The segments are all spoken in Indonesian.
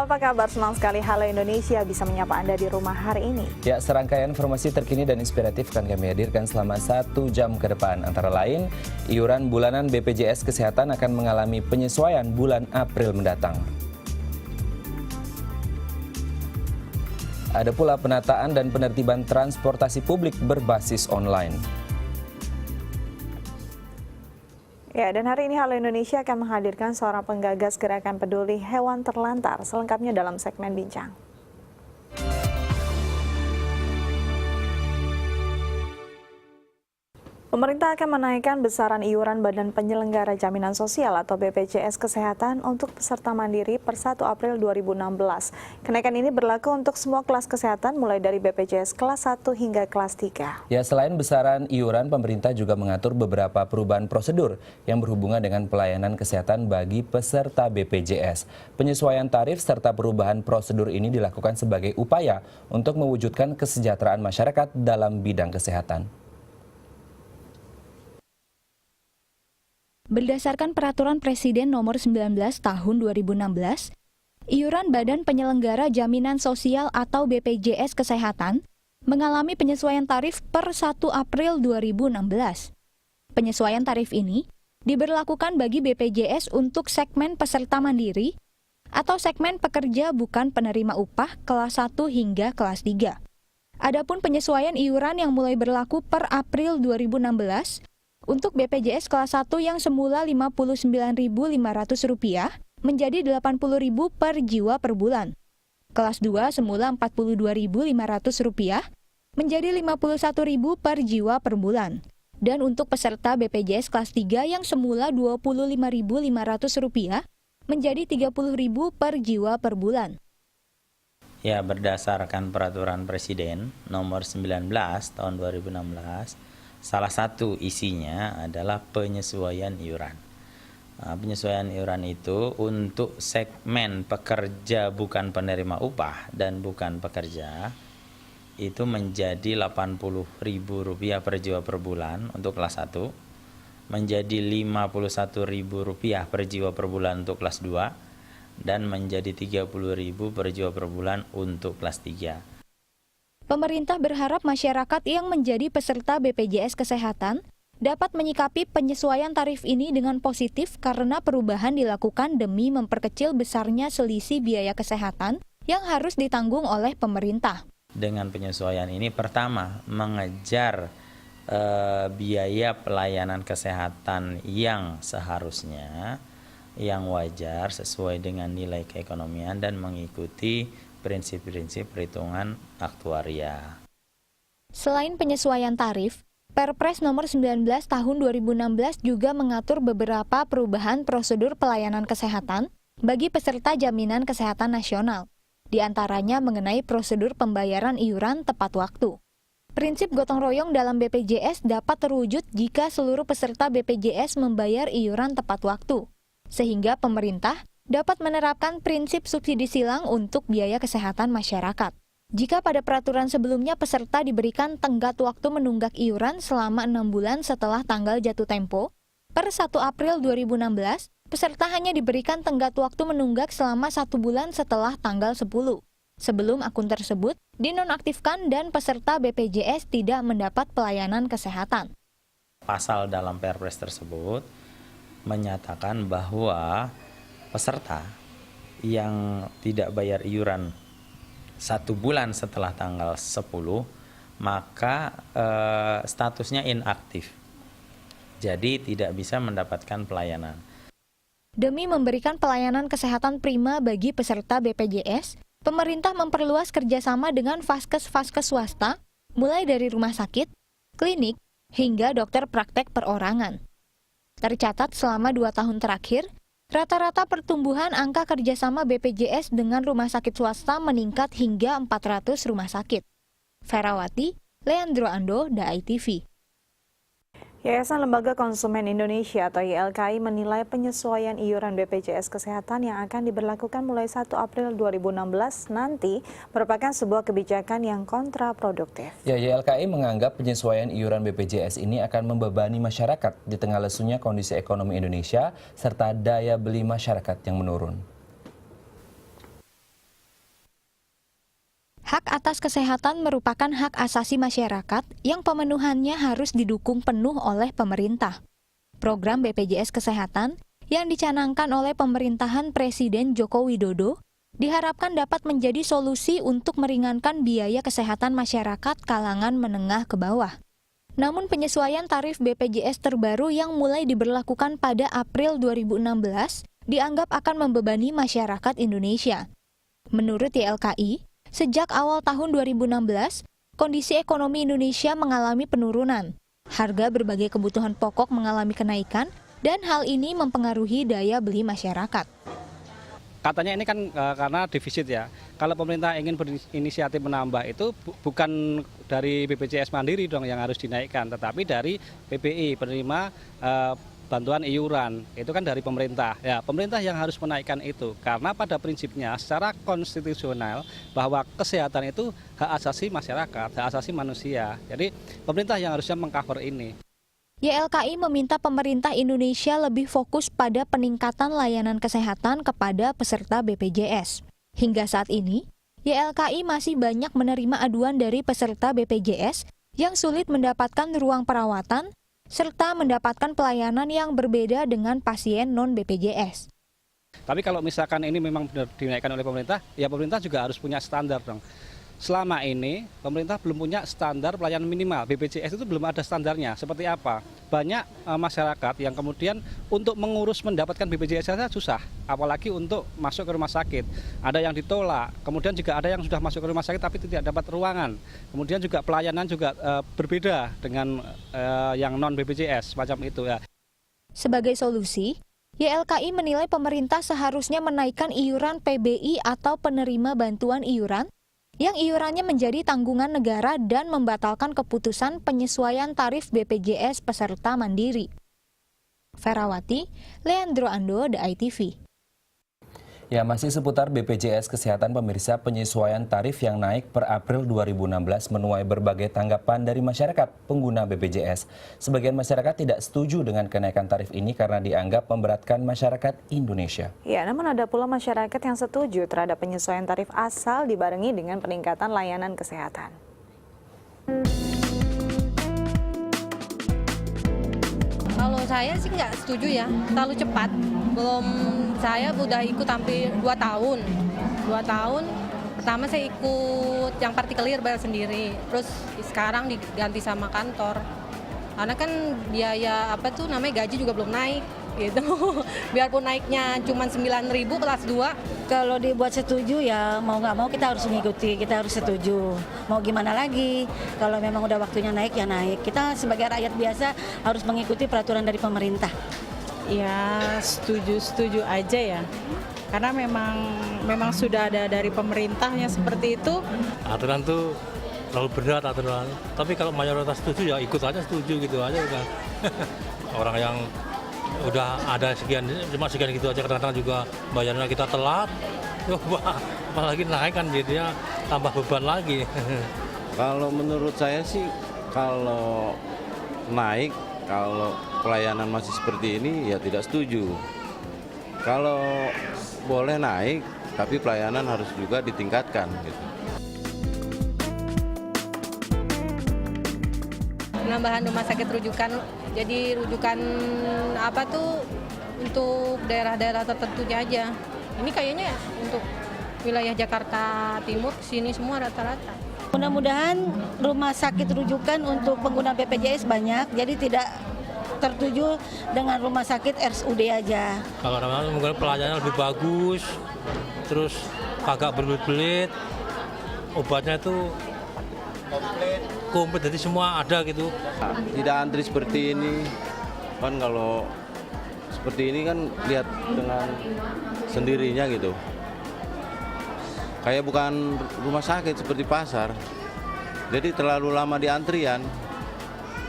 apa kabar? Senang sekali Halo Indonesia bisa menyapa Anda di rumah hari ini. Ya, serangkaian informasi terkini dan inspiratif akan kami hadirkan selama 1 jam ke depan. Antara lain, iuran bulanan BPJS Kesehatan akan mengalami penyesuaian bulan April mendatang. Ada pula penataan dan penertiban transportasi publik berbasis online. Ya, dan hari ini Halo Indonesia akan menghadirkan seorang penggagas gerakan peduli hewan terlantar. Selengkapnya dalam segmen Bincang. Pemerintah akan menaikkan besaran iuran Badan Penyelenggara Jaminan Sosial atau BPJS Kesehatan untuk peserta mandiri per 1 April 2016. Kenaikan ini berlaku untuk semua kelas kesehatan mulai dari BPJS kelas 1 hingga kelas 3. Ya, selain besaran iuran, pemerintah juga mengatur beberapa perubahan prosedur yang berhubungan dengan pelayanan kesehatan bagi peserta BPJS. Penyesuaian tarif serta perubahan prosedur ini dilakukan sebagai upaya untuk mewujudkan kesejahteraan masyarakat dalam bidang kesehatan. Berdasarkan Peraturan Presiden Nomor 19 Tahun 2016, iuran Badan Penyelenggara Jaminan Sosial atau BPJS Kesehatan mengalami penyesuaian tarif per 1 April 2016. Penyesuaian tarif ini diberlakukan bagi BPJS untuk segmen peserta mandiri atau segmen pekerja bukan penerima upah kelas 1 hingga kelas 3. Adapun penyesuaian iuran yang mulai berlaku per April 2016 untuk BPJS kelas 1 yang semula Rp59.500 menjadi Rp80.000 per jiwa per bulan. Kelas 2 semula Rp42.500 menjadi Rp51.000 per jiwa per bulan. Dan untuk peserta BPJS kelas 3 yang semula Rp25.500 menjadi Rp30.000 per jiwa per bulan. Ya, berdasarkan Peraturan Presiden Nomor 19 Tahun 2016, salah satu isinya adalah penyesuaian iuran. Penyesuaian iuran itu untuk segmen pekerja bukan penerima upah dan bukan pekerja itu menjadi Rp80.000 per jiwa per bulan untuk kelas 1, menjadi Rp51.000 per jiwa per bulan untuk kelas 2, dan menjadi Rp30.000 per jiwa per bulan untuk kelas 3. Pemerintah berharap masyarakat yang menjadi peserta BPJS Kesehatan dapat menyikapi penyesuaian tarif ini dengan positif karena perubahan dilakukan demi memperkecil besarnya selisih biaya kesehatan yang harus ditanggung oleh pemerintah. Dengan penyesuaian ini, pertama, mengejar biaya pelayanan kesehatan yang seharusnya, yang wajar sesuai dengan nilai keekonomian dan mengikuti prinsip-prinsip perhitungan aktuaria. Selain penyesuaian tarif, Perpres Nomor 19 Tahun 2016 juga mengatur beberapa perubahan prosedur pelayanan kesehatan bagi peserta jaminan kesehatan nasional, di antaranya mengenai prosedur pembayaran iuran tepat waktu. Prinsip gotong royong dalam BPJS dapat terwujud jika seluruh peserta BPJS membayar iuran tepat waktu, sehingga pemerintah dapat menerapkan prinsip subsidi silang untuk biaya kesehatan masyarakat. Jika pada peraturan sebelumnya peserta diberikan tenggat waktu menunggak iuran selama 6 bulan setelah tanggal jatuh tempo, per 1 April 2016, peserta hanya diberikan tenggat waktu menunggak selama 1 bulan setelah tanggal 10. Sebelum akun tersebut dinonaktifkan dan peserta BPJS tidak mendapat pelayanan kesehatan. Pasal dalam Perpres tersebut menyatakan bahwa peserta yang tidak bayar iuran 1 bulan setelah tanggal 10, maka statusnya inaktif. Jadi tidak bisa mendapatkan pelayanan. Demi memberikan pelayanan kesehatan prima bagi peserta BPJS, pemerintah memperluas kerjasama dengan vaskes-vaskes swasta, mulai dari rumah sakit, klinik, hingga dokter praktek perorangan. Tercatat selama 2 tahun terakhir, rata-rata pertumbuhan angka kerjasama BPJS dengan rumah sakit swasta meningkat hingga 400 rumah sakit. Ferawati, Leandro Ando, DAI TV. Yayasan Lembaga Konsumen Indonesia atau YLKI menilai penyesuaian iuran BPJS Kesehatan yang akan diberlakukan mulai 1 April 2016 nanti merupakan sebuah kebijakan yang kontraproduktif. Ya, YLKI menganggap penyesuaian iuran BPJS ini akan membebani masyarakat di tengah lesunya kondisi ekonomi Indonesia serta daya beli masyarakat yang menurun. Hak atas kesehatan merupakan hak asasi masyarakat yang pemenuhannya harus didukung penuh oleh pemerintah. Program BPJS Kesehatan yang dicanangkan oleh pemerintahan Presiden Joko Widodo diharapkan dapat menjadi solusi untuk meringankan biaya kesehatan masyarakat kalangan menengah ke bawah. Namun penyesuaian tarif BPJS terbaru yang mulai diberlakukan pada April 2016 dianggap akan membebani masyarakat Indonesia. Menurut YLKI, sejak awal tahun 2016, kondisi ekonomi Indonesia mengalami penurunan. Harga berbagai kebutuhan pokok mengalami kenaikan, dan hal ini mempengaruhi daya beli masyarakat. Katanya ini kan karena defisit ya. Kalau pemerintah ingin berinisiatif menambah itu bukan dari BPJS Mandiri dong yang harus dinaikkan, tetapi dari PBI, penerima bantuan iuran. Itu kan dari pemerintah. Ya, pemerintah yang harus menaikkan itu. Karena pada prinsipnya secara konstitusional bahwa kesehatan itu hak asasi masyarakat, hak asasi manusia. Jadi pemerintah yang harusnya mengcover ini. YLKI meminta pemerintah Indonesia lebih fokus pada peningkatan layanan kesehatan kepada peserta BPJS. Hingga saat ini, YLKI masih banyak menerima aduan dari peserta BPJS yang sulit mendapatkan ruang perawatan serta mendapatkan pelayanan yang berbeda dengan pasien non-BPJS. Tapi kalau misalkan ini memang benar dinaikkan oleh pemerintah, ya pemerintah juga harus punya standar dong. Selama ini pemerintah belum punya standar pelayanan minimal. BPJS itu belum ada standarnya. Seperti apa? Banyak masyarakat yang kemudian untuk mengurus mendapatkan BPJS saja susah. Apalagi untuk masuk ke rumah sakit. Ada yang ditolak. Kemudian juga ada yang sudah masuk ke rumah sakit tapi tidak dapat ruangan. Kemudian juga pelayanan juga berbeda dengan yang non BPJS macam itu ya. Sebagai solusi, YLKI menilai pemerintah seharusnya menaikkan iuran PBI atau penerima bantuan iuran yang iurannya menjadi tanggungan negara dan membatalkan keputusan penyesuaian tarif BPJS peserta mandiri. Ferawati, Leandro Ando, The ITV. Ya, masih seputar BPJS Kesehatan, pemirsa, penyesuaian tarif yang naik per April 2016 menuai berbagai tanggapan dari masyarakat pengguna BPJS. Sebagian masyarakat tidak setuju dengan kenaikan tarif ini karena dianggap memberatkan masyarakat Indonesia. Ya, namun ada pula masyarakat yang setuju terhadap penyesuaian tarif asal dibarengi dengan peningkatan layanan kesehatan. Kalau saya sih nggak setuju ya, terlalu cepat. Saya udah ikut hampir 2 tahun. 2 tahun, pertama saya ikut yang partikelir bayar sendiri. Terus sekarang diganti sama kantor. Karena kan biaya namanya gaji juga belum naik gitu. Biarpun naiknya cuma 9.000 kelas 2. Kalau dibuat setuju ya mau nggak mau kita harus mengikuti, kita harus setuju. Mau gimana lagi, kalau memang udah waktunya naik ya naik. Kita sebagai rakyat biasa harus mengikuti peraturan dari pemerintah. Ya setuju aja ya, karena memang sudah ada dari pemerintahnya seperti itu. Aturan tuh terlalu berat aturan, tapi kalau mayoritas setuju ya ikut aja, setuju gitu aja udah. Orang yang udah ada sekian, cuma sekian gitu aja, kadang-kadang juga bayarnya kita telat, apalagi naik kan jadinya tambah beban lagi. Kalau menurut saya sih kalau naik, kalau pelayanan masih seperti ini ya tidak setuju. Kalau boleh naik, tapi pelayanan harus juga ditingkatkan gitu. Penambahan rumah sakit rujukan, jadi rujukan untuk daerah-daerah tertentunya aja. Ini kayaknya untuk wilayah Jakarta Timur sini semua rata-rata. Mudah-mudahan rumah sakit rujukan untuk pengguna BPJS banyak, jadi tidak tertuju dengan rumah sakit RSUD aja. Kalau mungkin pelayanannya lebih bagus, terus agak berbelit-belit, obatnya itu komplit, jadi semua ada gitu. Tidak antri seperti ini, kan kalau seperti ini kan lihat dengan sendirinya gitu. Kayak bukan rumah sakit seperti pasar, jadi terlalu lama di antrian.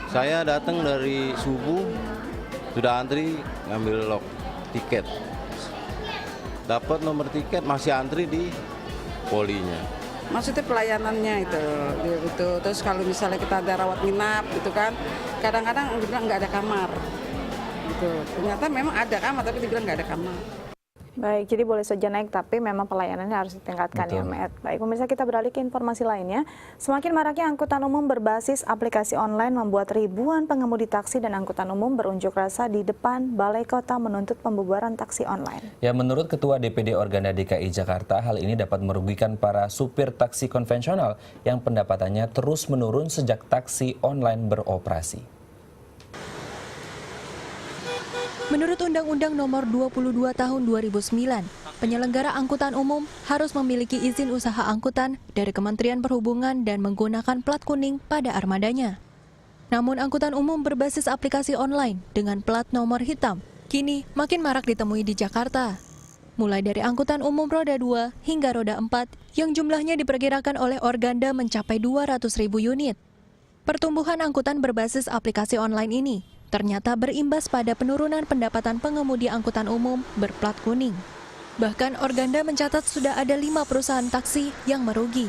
Saya datang dari subuh, sudah antri ngambil tiket. Dapat nomor tiket, masih antri di polinya. Maksudnya pelayanannya itu. Terus kalau misalnya kita ada rawat inap gitu kan, kadang-kadang dibilang nggak ada kamar. Gitu. Ternyata memang ada kamar, tapi dibilang nggak ada kamar. Baik, jadi boleh saja naik, tapi memang pelayanannya harus ditingkatkan. Betul. Ya, Matt. Baik, pemirsa, kita beralih ke informasi lainnya. Semakin maraknya angkutan umum berbasis aplikasi online membuat ribuan pengemudi taksi dan angkutan umum berunjuk rasa di depan Balai Kota menuntut pembubaran taksi online. Ya, menurut Ketua DPD Organda DKI Jakarta, hal ini dapat merugikan para supir taksi konvensional yang pendapatannya terus menurun sejak taksi online beroperasi. Menurut Undang-Undang Nomor 22 Tahun 2009, penyelenggara angkutan umum harus memiliki izin usaha angkutan dari Kementerian Perhubungan dan menggunakan plat kuning pada armadanya. Namun angkutan umum berbasis aplikasi online dengan plat nomor hitam kini makin marak ditemui di Jakarta. Mulai dari angkutan umum roda 2 hingga roda 4 yang jumlahnya diperkirakan oleh Organda mencapai 200.000 unit. Pertumbuhan angkutan berbasis aplikasi online ini ternyata berimbas pada penurunan pendapatan pengemudi angkutan umum berplat kuning. Bahkan Organda mencatat sudah ada 5 perusahaan taksi yang merugi.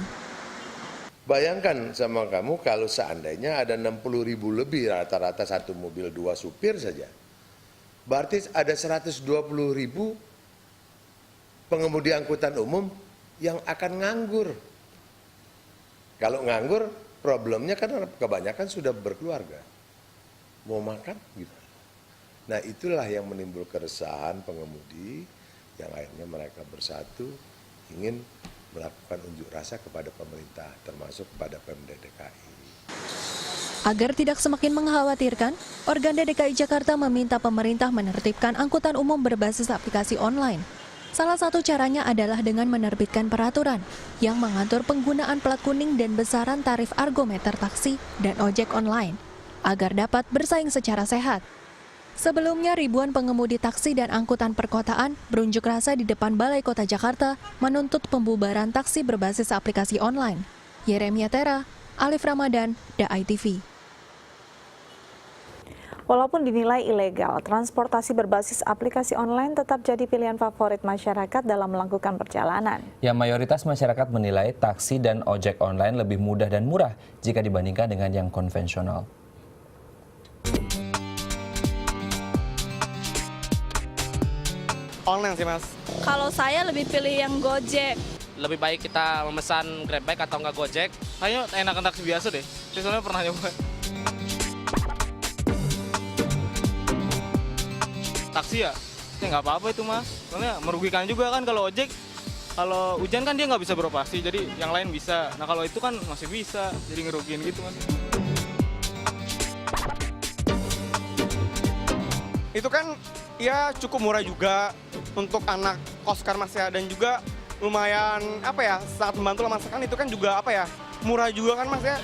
Bayangkan sama kamu kalau seandainya ada 60.000 lebih rata-rata satu mobil 2 supir saja. Berarti ada 120.000 pengemudi angkutan umum yang akan nganggur. Kalau nganggur, problemnya kan kebanyakan sudah berkeluarga. Mau makan gitu. Nah, itulah yang menimbul keresahan pengemudi yang akhirnya mereka bersatu ingin melakukan unjuk rasa kepada pemerintah, termasuk kepada Pemda DKI. Agar tidak semakin mengkhawatirkan, Organda DKI Jakarta meminta pemerintah menertibkan angkutan umum berbasis aplikasi online. Salah satu caranya adalah dengan menerbitkan peraturan yang mengatur penggunaan plat kuning dan besaran tarif argometer taksi dan ojek online, agar dapat bersaing secara sehat. Sebelumnya, ribuan pengemudi taksi dan angkutan perkotaan berunjuk rasa di depan Balai Kota Jakarta menuntut pembubaran taksi berbasis aplikasi online. Yeremia Tera, Alif Ramadan, DAI TV. Walaupun dinilai ilegal, transportasi berbasis aplikasi online tetap jadi pilihan favorit masyarakat dalam melakukan perjalanan. Ya, mayoritas masyarakat menilai taksi dan ojek online lebih mudah dan murah jika dibandingkan dengan yang konvensional. Online sih, Mas. Kalau saya lebih pilih yang Gojek. Lebih baik kita memesan Grabbike atau enggak Gojek. Kayaknya enakan taksi biasa deh. Saya soalnya pernah nyoba. Taksi ya nggak apa-apa itu, Mas. Soalnya merugikan juga kan kalau ojek. Kalau hujan kan dia nggak bisa beroperasi, jadi yang lain bisa. Nah kalau itu kan masih bisa, jadi ngerugiin gitu, Mas. Itu kan ya cukup murah juga untuk anak kos kan, Mas ya, dan juga lumayan apa ya, sangat membantu lah masakan. Itu kan juga apa ya, murah juga kan, Mas ya,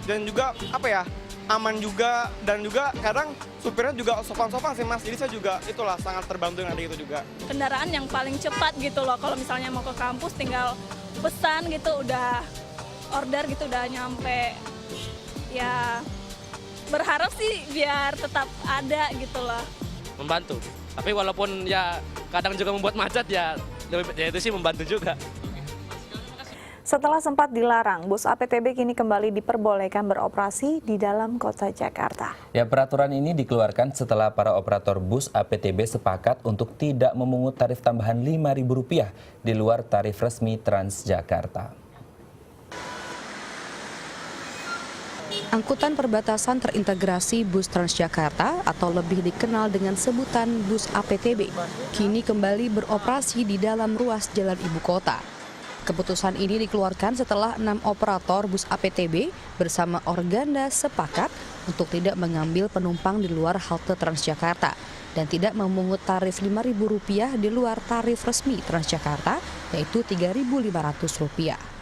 dan juga apa ya, aman juga, dan juga kadang supirnya juga sopan-sopan sih, Mas. Jadi saya juga itulah sangat terbantu dengan ada itu juga. Kendaraan yang paling cepat gitu loh, kalau misalnya mau ke kampus tinggal pesan gitu, udah order gitu, udah nyampe. Ya berharap sih biar tetap ada gitu loh. Membantu, tapi walaupun ya kadang juga membuat macet ya itu sih membantu juga. Setelah sempat dilarang, bus APTB kini kembali diperbolehkan beroperasi di dalam kota Jakarta. Ya, peraturan ini dikeluarkan setelah para operator bus APTB sepakat untuk tidak memungut tarif tambahan Rp5.000 di luar tarif resmi Transjakarta. Angkutan perbatasan terintegrasi bus Transjakarta atau lebih dikenal dengan sebutan bus APTB kini kembali beroperasi di dalam ruas jalan ibu kota. Keputusan ini dikeluarkan setelah 6 operator bus APTB bersama Organda sepakat untuk tidak mengambil penumpang di luar halte Transjakarta dan tidak memungut tarif Rp5.000 di luar tarif resmi Transjakarta, yaitu Rp3.500.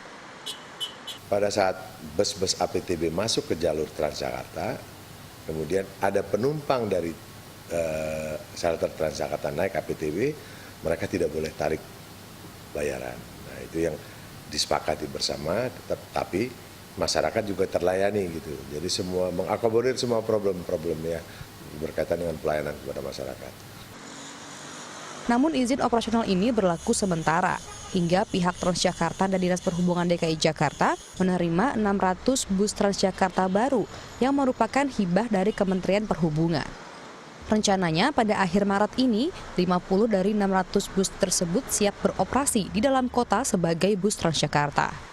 Pada saat bus-bus APTB masuk ke jalur Transjakarta, kemudian ada penumpang dari shelter Transjakarta naik APTB, mereka tidak boleh tarik bayaran. Nah, itu yang disepakati bersama, tapi masyarakat juga terlayani gitu. Jadi semua mengakomodir semua problem-problemnya berkaitan dengan pelayanan kepada masyarakat. Namun izin operasional ini berlaku sementara hingga pihak Transjakarta dan Dinas Perhubungan DKI Jakarta menerima 600 bus Transjakarta baru yang merupakan hibah dari Kementerian Perhubungan. Rencananya pada akhir Maret ini, 50 dari 600 bus tersebut siap beroperasi di dalam kota sebagai bus Transjakarta.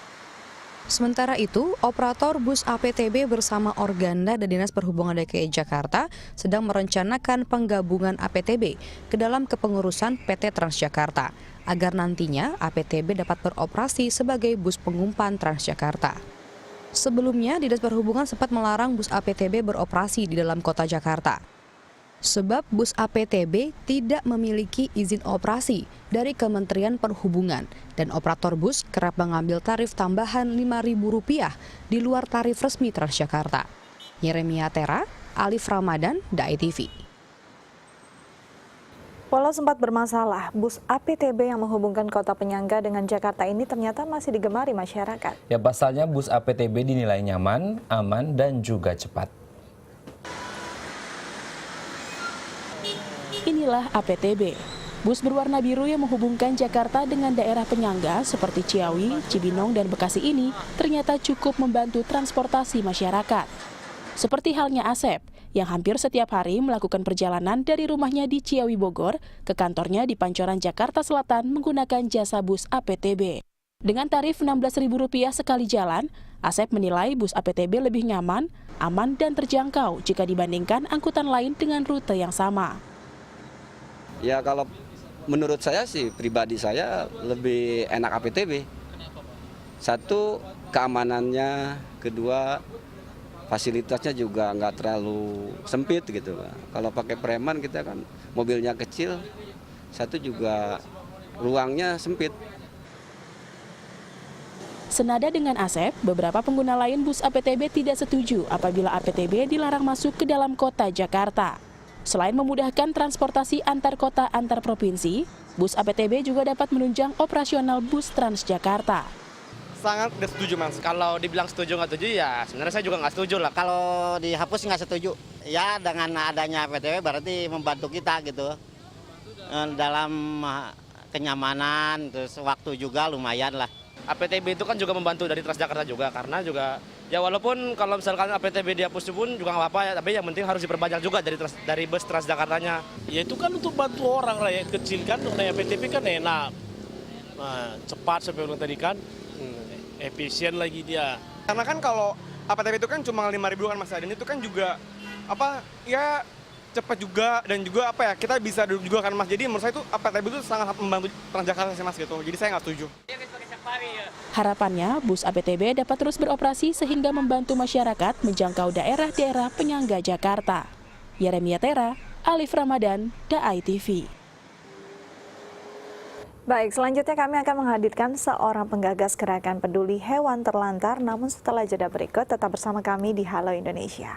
Sementara itu, operator bus APTB bersama Organda dan Dinas Perhubungan DKI Jakarta sedang merencanakan penggabungan APTB ke dalam kepengurusan PT Transjakarta, agar nantinya APTB dapat beroperasi sebagai bus pengumpan Transjakarta. Sebelumnya, Dinas Perhubungan sempat melarang bus APTB beroperasi di dalam kota Jakarta. Sebab bus APTB tidak memiliki izin operasi dari Kementerian Perhubungan dan operator bus kerap mengambil tarif tambahan Rp5.000 di luar tarif resmi Transjakarta. Yeremia Tera, Alif Ramadan, DAI TV. Walau sempat bermasalah, bus APTB yang menghubungkan kota penyangga dengan Jakarta ini ternyata masih digemari masyarakat. Ya, pasalnya bus APTB dinilai nyaman, aman, dan juga cepat. Inilah APTB, bus berwarna biru yang menghubungkan Jakarta dengan daerah penyangga seperti Ciawi, Cibinong, dan Bekasi ini ternyata cukup membantu transportasi masyarakat. Seperti halnya Asep, yang hampir setiap hari melakukan perjalanan dari rumahnya di Ciawi Bogor ke kantornya di Pancoran Jakarta Selatan menggunakan jasa bus APTB. Dengan tarif Rp16.000 sekali jalan, Asep menilai bus APTB lebih nyaman, aman, dan terjangkau jika dibandingkan angkutan lain dengan rute yang sama. Ya kalau menurut saya sih, pribadi saya lebih enak APTB. Satu, keamanannya, kedua, fasilitasnya juga nggak terlalu sempit gitu. Kalau pakai preman kita kan mobilnya kecil, satu juga ruangnya sempit. Senada dengan Asep, beberapa pengguna lain bus APTB tidak setuju apabila APTB dilarang masuk ke dalam kota Jakarta. Selain memudahkan transportasi antar kota antar provinsi, bus APTB juga dapat menunjang operasional bus Transjakarta. Sangat tidak setuju, Mas. Kalau dibilang setuju nggak setuju, ya sebenarnya saya juga nggak setuju lah. Kalau dihapus nggak setuju. Ya dengan adanya APTB berarti membantu kita gitu. Dalam kenyamanan, terus waktu juga lumayan lah. APTB itu kan juga membantu dari Transjakarta juga, karena juga ya walaupun kalau misalkan APTB dihapus pun juga nggak apa-apa ya, tapi yang penting harus diperbanyak juga dari bus Transjakartanya. Ya itu kan untuk bantu orang rakyat kecil kan, naik APTB kan enak, nah, cepat sampai bilang tadi kan, efisien lagi dia. Karena kan kalau APTB itu kan cuma Rp5.000 kan Mas, dan itu kan juga apa ya cepat juga, dan juga apa ya kita bisa duduk juga kan Mas. Jadi menurut saya itu APTB itu sangat membantu Transjakarta sih Mas gitu. Jadi saya nggak setuju. Harapannya, bus APTB dapat terus beroperasi sehingga membantu masyarakat menjangkau daerah-daerah penyangga Jakarta. Yeremia Tera, Alif Ramadan, DAI TV. Baik, selanjutnya kami akan menghadirkan seorang penggagas gerakan peduli hewan terlantar, namun setelah jeda berikut tetap bersama kami di Halo Indonesia.